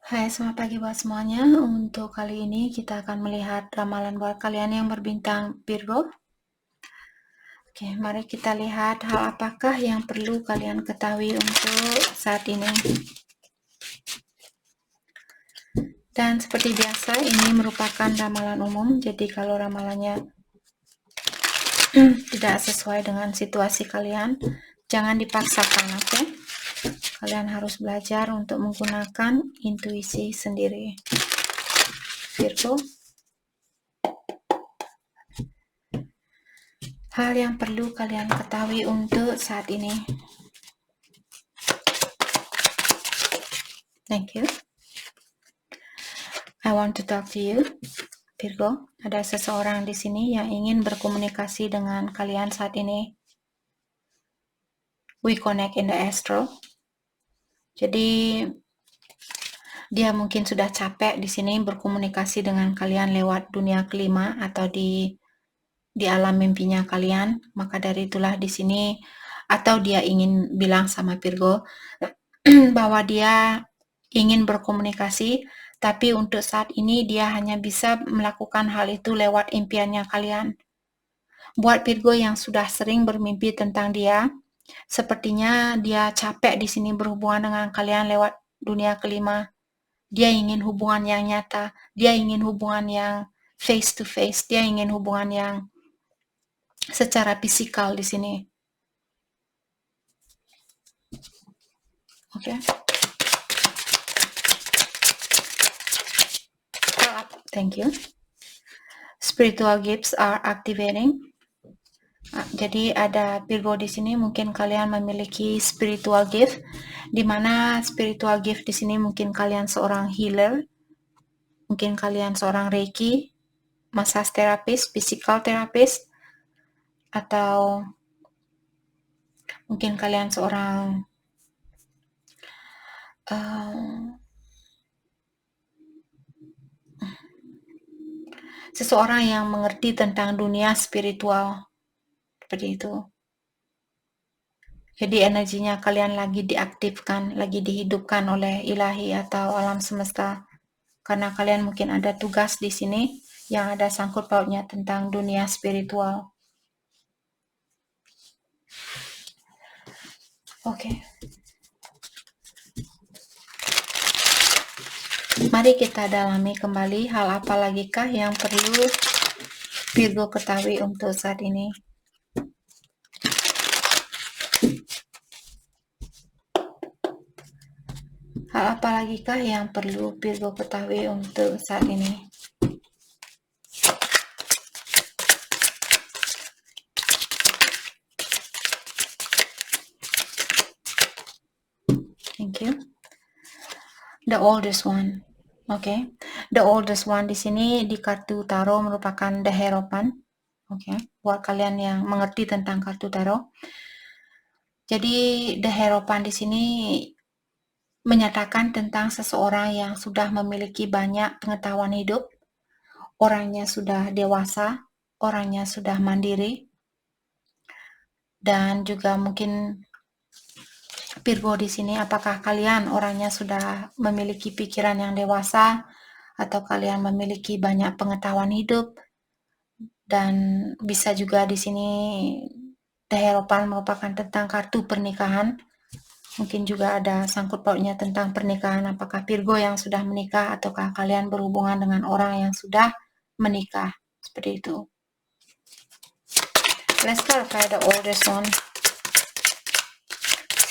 Hai, selamat pagi buat semuanya. Untuk kali ini kita akan melihat ramalan buat kalian yang berbintang Virgo. Oke, mari kita lihat hal apakah yang perlu kalian ketahui untuk saat ini. Dan seperti biasa, ini merupakan ramalan umum. Jadi kalau ramalannya tidak sesuai dengan situasi kalian, jangan dipaksakan, oke? Kalian harus belajar untuk menggunakan intuisi sendiri. Virgo. Hal yang perlu kalian ketahui untuk saat ini. Thank you. I want to talk to you, Virgo. Ada seseorang di sini yang ingin berkomunikasi dengan kalian saat ini. We connect in the astral. Jadi dia mungkin sudah capek di sini berkomunikasi dengan kalian lewat dunia kelima atau di alam mimpinya kalian. Maka dari itulah di sini atau dia ingin bilang sama Virgo bahwa dia ingin berkomunikasi, tapi untuk saat ini dia hanya bisa melakukan hal itu lewat impiannya kalian. Buat Virgo yang sudah sering bermimpi tentang dia, sepertinya dia capek di sini berhubungan dengan kalian lewat dunia kelima. Dia ingin hubungan yang nyata, dia ingin hubungan yang face to face, dia ingin hubungan yang secara fisikal di sini. Oke. Thank you. Spiritual gifts are activating. Jadi ada Virgo di sini, mungkin kalian memiliki spiritual gift, di mana spiritual gift di sini mungkin kalian seorang healer, mungkin kalian seorang Reiki, massage therapist, physical therapist, atau mungkin kalian seorang seseorang yang mengerti tentang dunia spiritual, seperti itu. Jadi energinya kalian lagi diaktifkan, lagi dihidupkan oleh ilahi atau alam semesta. Karena kalian mungkin ada tugas di sini yang ada sangkut pautnya tentang dunia spiritual. Oke. Mari kita dalami kembali hal apa lagikah yang perlu Virgo ketahui untuk saat ini. Hal apa lagikah yang perlu Virgo ketahui untuk saat ini? Thank you. The oldest one. Oke. The oldest one di sini di kartu tarot merupakan The Hierophant. Oke. Buat kalian yang mengerti tentang kartu tarot. Jadi The Hierophant di sini menyatakan tentang seseorang yang sudah memiliki banyak pengetahuan hidup, orangnya sudah dewasa, orangnya sudah mandiri, dan juga mungkin Virgo di sini, apakah kalian orangnya sudah memiliki pikiran yang dewasa, atau kalian memiliki banyak pengetahuan hidup, dan bisa juga di sini The Hierophant merupakan tentang kartu pernikahan. Mungkin juga ada sangkut pautnya tentang pernikahan, apakah Virgo yang sudah menikah ataukah kalian berhubungan dengan orang yang sudah menikah, seperti itu. Let's clarify the oldest one.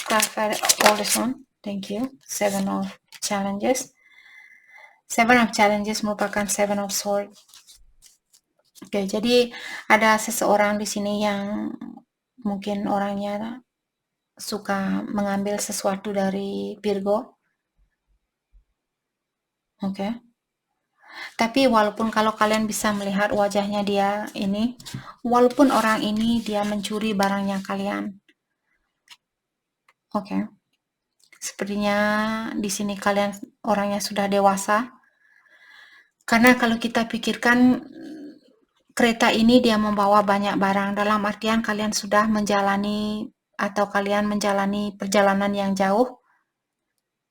Clarify the oldest one. Thank you. Seven of Challenges. Seven of Challenges merupakan Seven of Swords. Oke, jadi ada seseorang di sini yang mungkin orangnya suka mengambil sesuatu dari Virgo. Oke. Tapi walaupun kalau kalian bisa melihat wajahnya dia ini, walaupun orang ini dia mencuri barangnya kalian. Oke. Sepertinya di sini kalian orangnya sudah dewasa. Karena kalau kita pikirkan kereta ini dia membawa banyak barang, dalam artian kalian sudah menjalani atau kalian menjalani perjalanan yang jauh.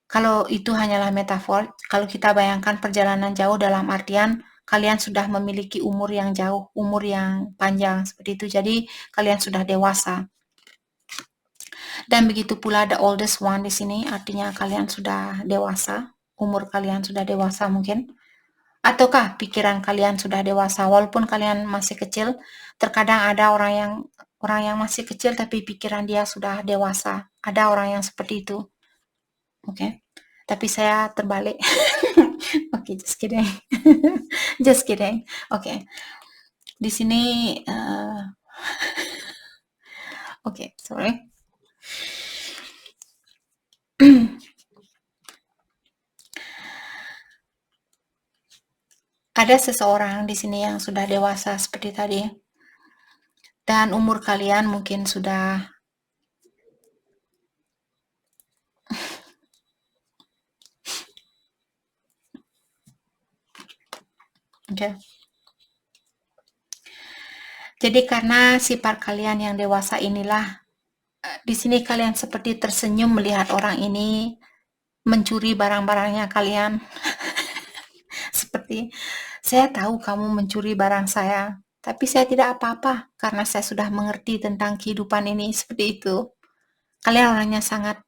Kalau itu hanyalah metafor, kalau kita bayangkan perjalanan jauh dalam artian kalian sudah memiliki umur yang jauh, umur yang panjang seperti itu. Jadi kalian sudah dewasa. Dan begitu pula the oldest one di sini, artinya kalian sudah dewasa, umur kalian sudah dewasa mungkin. Ataukah pikiran kalian sudah dewasa walaupun kalian masih kecil? Terkadang ada orang yang masih kecil tapi pikiran dia sudah dewasa. Ada orang yang seperti itu. Oke. Tapi saya terbalik. Oke, just kidding. Just kidding. Oke. Di sini oke, sorry. Ada seseorang di sini yang sudah dewasa seperti tadi. Dan umur kalian mungkin sudah oke. Jadi karena sifat kalian yang dewasa inilah, di sini kalian seperti tersenyum melihat orang ini mencuri barang-barangnya kalian. Seperti, saya tahu kamu mencuri barang saya, tapi saya tidak apa-apa karena saya sudah mengerti tentang kehidupan ini, seperti itu. Kalian orangnya sangat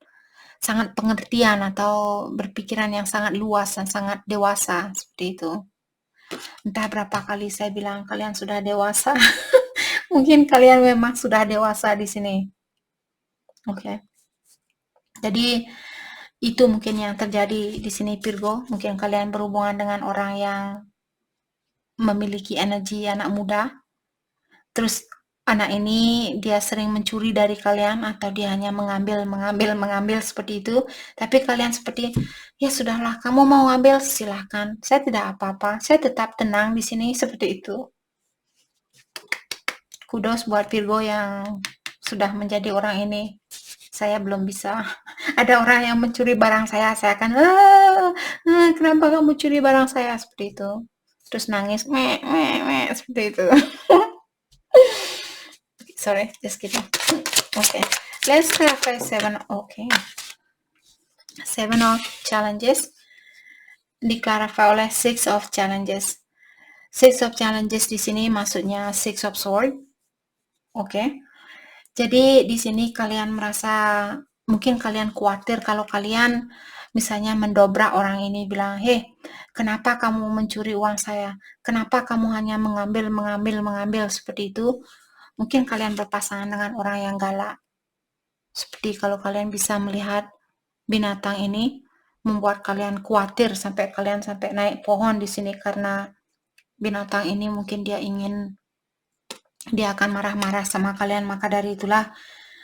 sangat pengertian atau berpikiran yang sangat luas dan sangat dewasa, seperti itu. Entah berapa kali saya bilang kalian sudah dewasa. Mungkin kalian memang sudah dewasa di sini. Oke. Jadi itu mungkin yang terjadi di sini Virgo. Mungkin kalian berhubungan dengan orang yang memiliki energi anak muda. Terus anak ini dia sering mencuri dari kalian atau dia hanya mengambil seperti itu. Tapi kalian seperti, ya sudahlah, kamu mau ambil silahkan. Saya tidak apa-apa. Saya tetap tenang di sini seperti itu. Kudos buat Virgo yang sudah menjadi orang ini. Saya belum bisa. Ada orang yang mencuri barang saya akan, kenapa kamu curi barang saya? Seperti itu. Terus nangis, seperti itu. Sorry, just kidding. Okay, let's clarify 7. Okay. 7 of challenges diklarify oleh 6 of challenges. 6 of challenges di sini maksudnya 6 of sword. Oke. Jadi di sini kalian merasa mungkin kalian khawatir kalau kalian misalnya mendobrak orang ini bilang, "Hei, kenapa kamu mencuri uang saya? Kenapa kamu hanya mengambil seperti itu?" Mungkin kalian berpasangan dengan orang yang galak. Seperti kalau kalian bisa melihat binatang ini membuat kalian khawatir sampai kalian sampai naik pohon di sini karena binatang ini mungkin dia akan marah-marah sama kalian. Maka dari itulah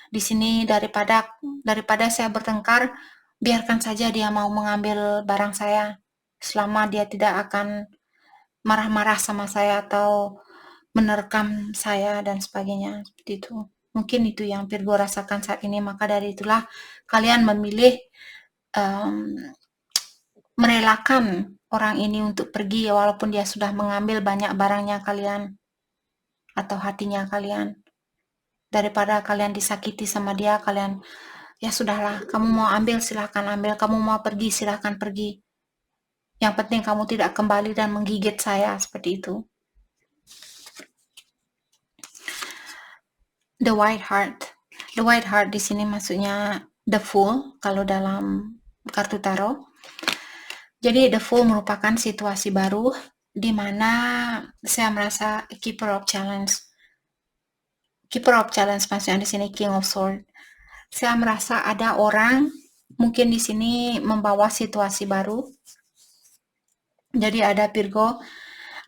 di sini daripada saya bertengkar, biarkan saja dia mau mengambil barang saya selama dia tidak akan marah-marah sama saya atau menerkam saya dan sebagainya, seperti itu. Mungkin itu yang Virgo rasakan saat ini. Maka dari itulah kalian memilih merelakan orang ini untuk pergi walaupun dia sudah mengambil banyak barangnya kalian atau hatinya kalian. Daripada kalian disakiti sama dia, kalian, ya sudahlah, kamu mau ambil silahkan ambil, kamu mau pergi silahkan pergi. Yang penting kamu tidak kembali dan menggigit saya, seperti itu. The White Heart. The White Heart di sini maksudnya the Fool kalau dalam kartu tarot. Jadi the Fool merupakan situasi baru di mana saya merasa Keeper of Challenge. Keeper of Challenge maksudnya di sini King of Sword. Saya merasa ada orang mungkin di sini membawa situasi baru. Jadi ada Virgo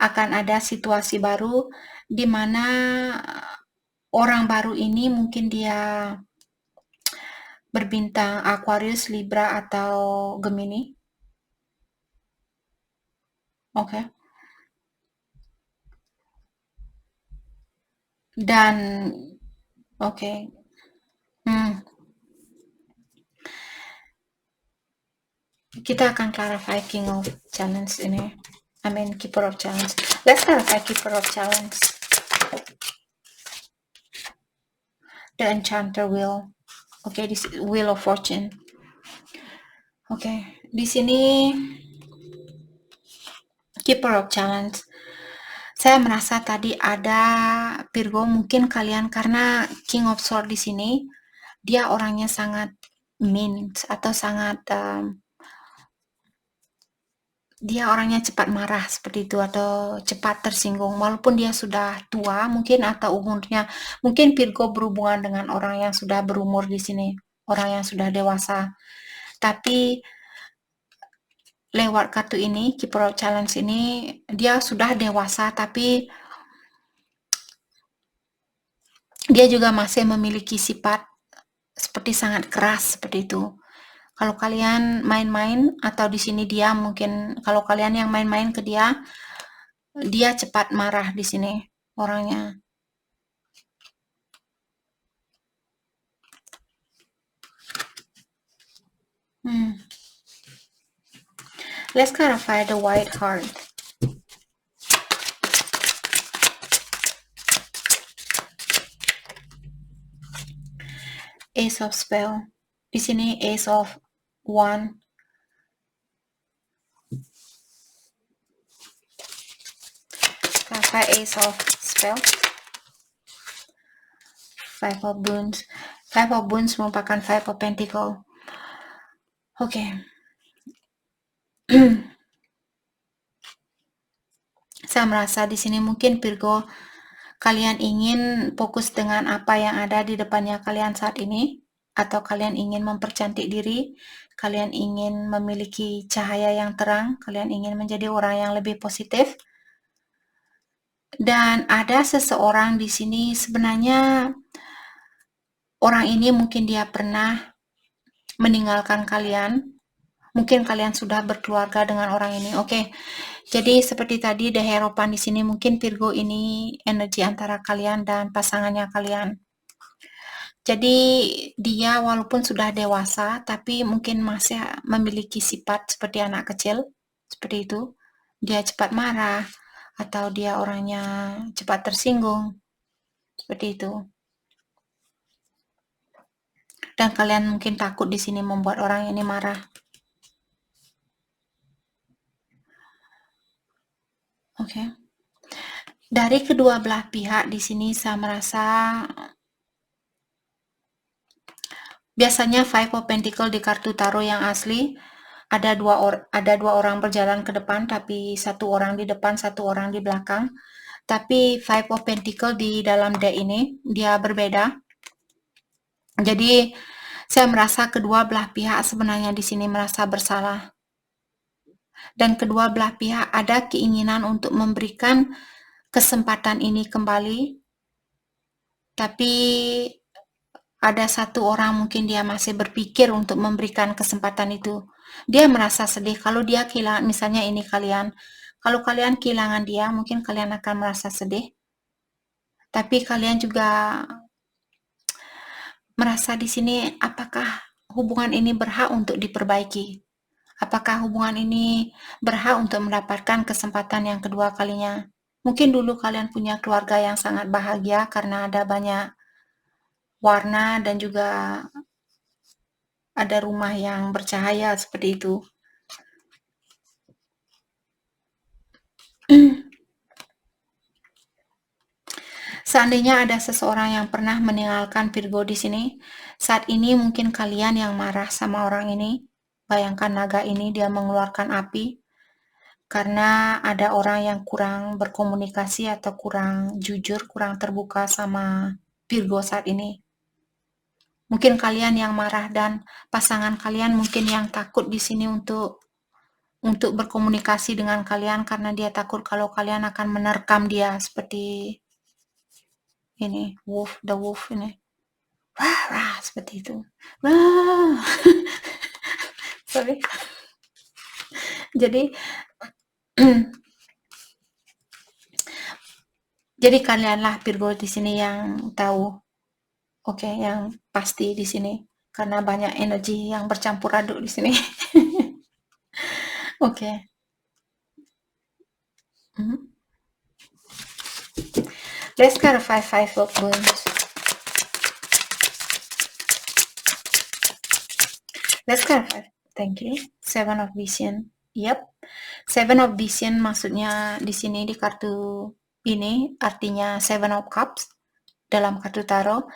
akan ada situasi baru di mana orang baru ini mungkin dia berbintang Aquarius, Libra, atau Gemini. Oke. Dan oke. Kita akan clarify King of Challenge ini. Keeper of Challenge. Let's clarify Keeper of Challenge. The Enchanter Wheel. Okay, this is Wheel of Fortune. Oke, di sini Keeper of Challenge. Saya merasa tadi ada Virgo, mungkin kalian karena King of Swords di sini, dia orangnya sangat mean atau sangat dia orangnya cepat marah seperti itu atau cepat tersinggung walaupun dia sudah tua mungkin atau umurnya mungkin Virgo berhubungan dengan orang yang sudah berumur di sini, orang yang sudah dewasa. Tapi lewat kartu ini, Keeper of Challenge ini, dia sudah dewasa tapi dia juga masih memiliki sifat seperti sangat keras seperti itu. Kalau kalian main-main atau di sini dia mungkin kalau kalian yang main-main ke dia, dia cepat marah di sini orangnya. Let's clarify the white card. Ace of Spell. Di sini Ace of Wand. Clarify Ace of Spell. Five of Wands. Five of Wands merupakan Five of Pentacle. Oke. Saya merasa di sini mungkin Virgo kalian ingin fokus dengan apa yang ada di depannya kalian saat ini, atau kalian ingin mempercantik diri, kalian ingin memiliki cahaya yang terang, kalian ingin menjadi orang yang lebih positif. Dan ada seseorang di sini sebenarnya orang ini mungkin dia pernah meninggalkan kalian. Mungkin kalian sudah berkeluarga dengan orang ini. Oke. Jadi seperti tadi The Hierophant di sini mungkin Virgo ini energi antara kalian dan pasangannya kalian. Jadi dia walaupun sudah dewasa tapi mungkin masih memiliki sifat seperti anak kecil. Seperti itu. Dia cepat marah atau dia orangnya cepat tersinggung. Seperti itu. Dan kalian mungkin takut di sini membuat orang ini marah. Oke. Dari kedua belah pihak di sini saya merasa biasanya Five of Pentacle di kartu tarot yang asli ada dua orang berjalan ke depan tapi satu orang di depan, satu orang di belakang. Tapi Five of Pentacle di dalam deck ini dia berbeda. Jadi saya merasa kedua belah pihak sebenarnya di sini merasa bersalah. Dan kedua belah pihak ada keinginan untuk memberikan kesempatan ini kembali, tapi ada satu orang mungkin dia masih berpikir untuk memberikan kesempatan itu. Dia merasa sedih kalau dia kehilangan, misalnya ini kalian, kalau kalian kehilangan dia, mungkin kalian akan merasa sedih. Tapi kalian juga merasa di sini apakah hubungan ini berhak untuk diperbaiki? Apakah hubungan ini berhak untuk mendapatkan kesempatan yang kedua kalinya? Mungkin dulu kalian punya keluarga yang sangat bahagia karena ada banyak warna dan juga ada rumah yang bercahaya seperti itu. Seandainya ada seseorang yang pernah meninggalkan Virgo di sini, saat ini mungkin kalian yang marah sama orang ini. Bayangkan naga ini dia mengeluarkan api karena ada orang yang kurang berkomunikasi atau kurang jujur, kurang terbuka sama Virgo saat ini. Mungkin kalian yang marah dan pasangan kalian mungkin yang takut di sini untuk berkomunikasi dengan kalian karena dia takut kalau kalian akan menerkam dia seperti ini, the wolf ini. Wah, seperti itu. Wah. Sorry. Jadi jadi kalianlah Virgo di sini yang tahu. Oke, yang pasti di sini karena banyak energi yang bercampur aduk di sini. Oke. Let's clarify Five of Wands. Let's clarify Thank you. Seven of Vision. Yep. Seven of Vision maksudnya di sini di kartu ini artinya Seven of Cups dalam kartu tarot.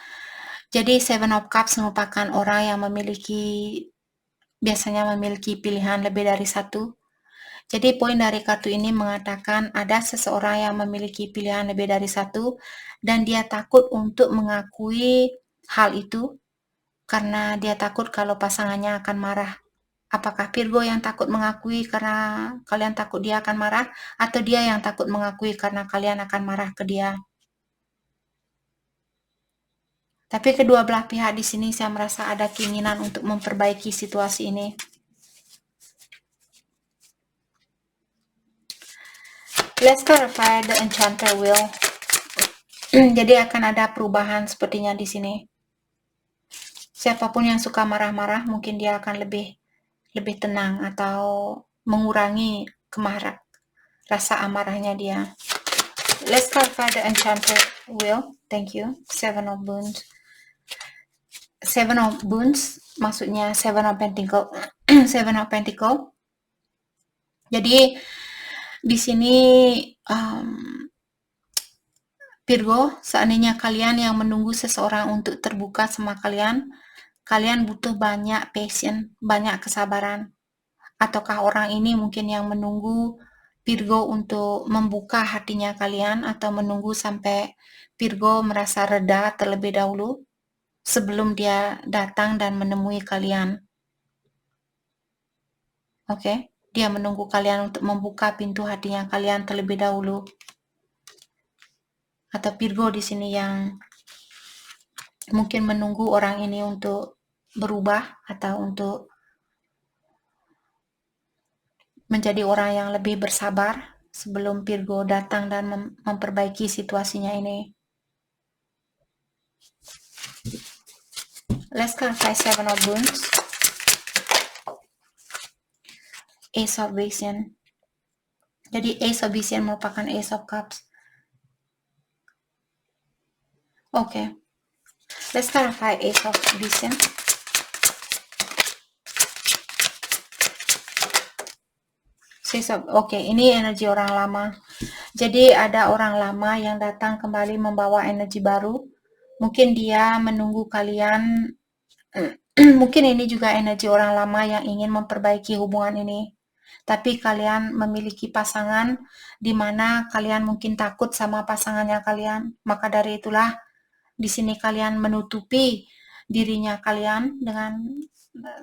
Jadi Seven of Cups merupakan orang yang biasanya memiliki pilihan lebih dari satu. Jadi poin dari kartu ini mengatakan ada seseorang yang memiliki pilihan lebih dari satu dan dia takut untuk mengakui hal itu karena dia takut kalau pasangannya akan marah. Apakah Virgo yang takut mengakui karena kalian takut dia akan marah, atau dia yang takut mengakui karena kalian akan marah ke dia? Tapi kedua belah pihak di sini saya merasa ada keinginan untuk memperbaiki situasi ini. Let's clarify the Enchanter Wheel. Jadi akan ada perubahan sepertinya di sini. Siapapun yang suka marah-marah, mungkin dia akan lebih tenang atau mengurangi rasa amarahnya dia. Let's clarify the Enchanter Wheel. Thank you. Seven of Wands. Seven of Wands maksudnya Seven of Pentacle. Seven of Pentacle. Jadi di sini Virgo, seandainya kalian yang menunggu seseorang untuk terbuka sama kalian, kalian butuh banyak patience, banyak kesabaran. Ataukah orang ini mungkin yang menunggu Virgo untuk membuka hatinya kalian, atau menunggu sampai Virgo merasa reda terlebih dahulu sebelum dia datang dan menemui kalian. Oke, dia menunggu kalian untuk membuka pintu hatinya kalian terlebih dahulu. Atau Virgo di sini yang mungkin menunggu orang ini untuk berubah atau untuk menjadi orang yang lebih bersabar sebelum Virgo datang dan memperbaiki situasinya ini. Let's clarify Seven of Wands. Ace of Vision. Jadi Ace of Vision merupakan Ace of Cups. Okay. Let's clarify Ace of Vision. Oke, ini energi orang lama. Jadi ada orang lama yang datang kembali membawa energi baru. Mungkin dia menunggu kalian. Mungkin ini juga energi orang lama yang ingin memperbaiki hubungan ini. Tapi kalian memiliki pasangan di mana kalian mungkin takut sama pasangannya kalian. Maka dari itulah di sini kalian menutupi dirinya kalian dengan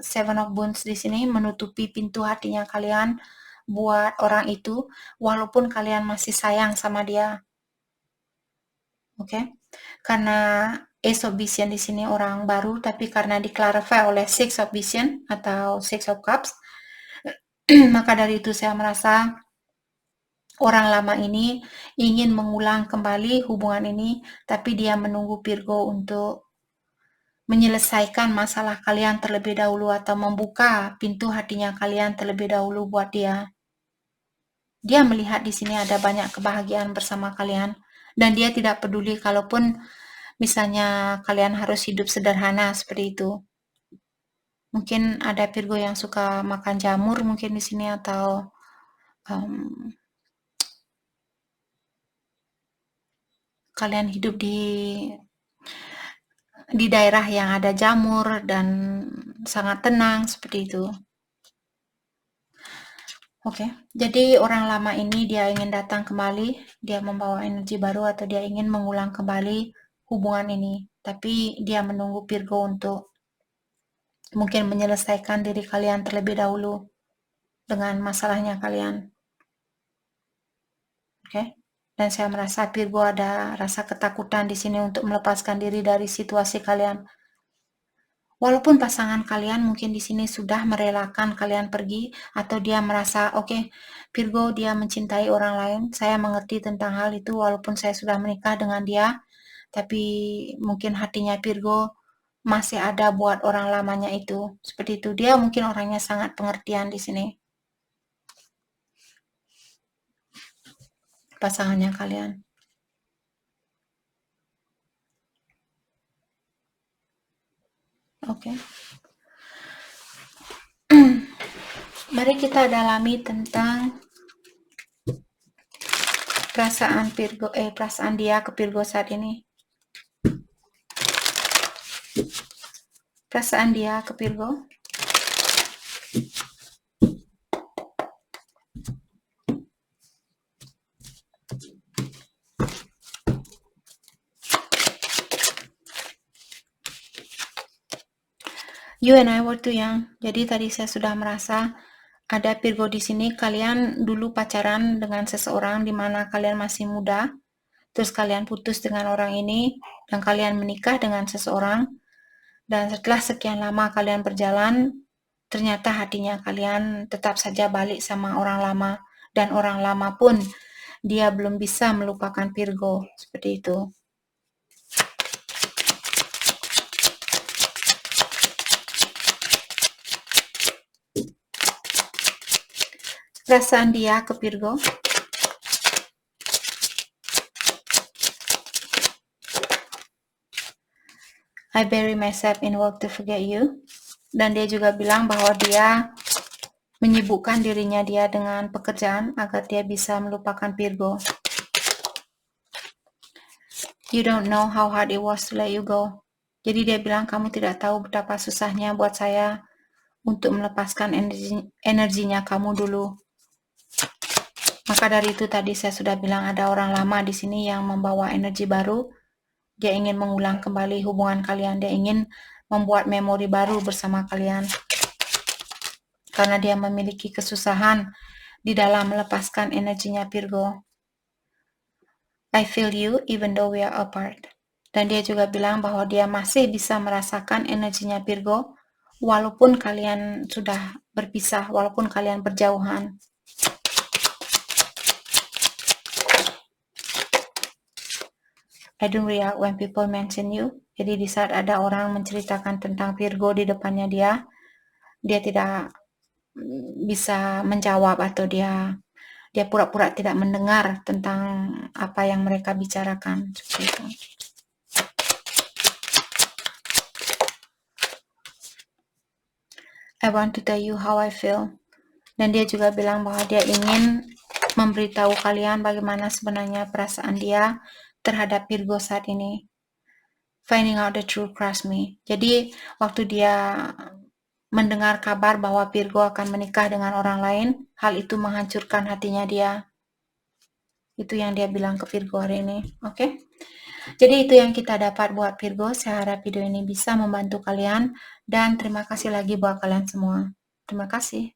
Seven of Wands di sini, menutupi pintu hatinya kalian buat orang itu, walaupun kalian masih sayang sama dia. Oke? Karena Ace of Vision di sini orang baru, tapi karena di-clarify oleh Six of Vision atau Six of Cups, maka dari itu saya merasa orang lama ini ingin mengulang kembali hubungan ini, tapi dia menunggu Virgo untuk menyelesaikan masalah kalian terlebih dahulu atau membuka pintu hatinya kalian terlebih dahulu buat dia. Dia melihat di sini ada banyak kebahagiaan bersama kalian, dan dia tidak peduli kalaupun misalnya kalian harus hidup sederhana seperti itu. Mungkin ada Virgo yang suka makan jamur mungkin di sini, atau kalian hidup di daerah yang ada jamur dan sangat tenang seperti itu. Oke, jadi orang lama ini dia ingin datang kembali, dia membawa energi baru atau dia ingin mengulang kembali hubungan ini. Tapi dia menunggu Virgo untuk mungkin menyelesaikan diri kalian terlebih dahulu dengan masalahnya kalian. Oke, dan saya merasa Virgo ada rasa ketakutan di sini untuk melepaskan diri dari situasi kalian. Walaupun pasangan kalian mungkin di sini sudah merelakan kalian pergi, atau dia merasa oke, Virgo dia mencintai orang lain, saya mengerti tentang hal itu walaupun saya sudah menikah dengan dia, tapi mungkin hatinya Virgo masih ada buat orang lamanya itu. Seperti itu, dia mungkin orangnya sangat pengertian di sini. Pasangannya kalian. Oke. Mari kita dalami tentang perasaan dia ke Virgo saat ini. Perasaan dia ke Virgo. You and I were too young. Jadi tadi saya sudah merasa ada Virgo di sini. Kalian dulu pacaran dengan seseorang di mana kalian masih muda, terus kalian putus dengan orang ini dan kalian menikah dengan seseorang. Dan setelah sekian lama kalian berjalan, ternyata hatinya kalian tetap saja balik sama orang lama, dan orang lama pun dia belum bisa melupakan Virgo, seperti itu. Perasaan dia ke Virgo. I bury myself in work to forget you. Dan dia juga bilang bahwa dia menyibukkan dirinya dia dengan pekerjaan agar dia bisa melupakan Virgo. You don't know how hard it was to let you go. Jadi dia bilang kamu tidak tahu betapa susahnya buat saya untuk melepaskan energinya kamu dulu. Maka dari itu tadi saya sudah bilang ada orang lama di sini yang membawa energi baru. Dia ingin mengulang kembali hubungan kalian. Dia ingin membuat memori baru bersama kalian. Karena dia memiliki kesusahan di dalam melepaskan energinya Virgo. I feel you even though we are apart. Dan dia juga bilang bahwa dia masih bisa merasakan energinya Virgo walaupun kalian sudah berpisah, walaupun kalian berjauhan. I don't react when people mention you. Jadi di saat ada orang menceritakan tentang Virgo di depannya dia tidak bisa menjawab atau dia pura-pura tidak mendengar tentang apa yang mereka bicarakan, seperti itu. I want to tell you how I feel. Dan dia juga bilang bahwa dia ingin memberitahu kalian bagaimana sebenarnya perasaan dia terhadap Virgo saat ini. Finding out the truth crushed me. Jadi waktu dia mendengar kabar bahwa Virgo akan menikah dengan orang lain, hal itu menghancurkan hatinya dia. Itu yang dia bilang ke Virgo hari ini. Oke? Jadi itu yang kita dapat buat Virgo. Saya harap video ini bisa membantu kalian. Dan terima kasih lagi buat kalian semua. Terima kasih.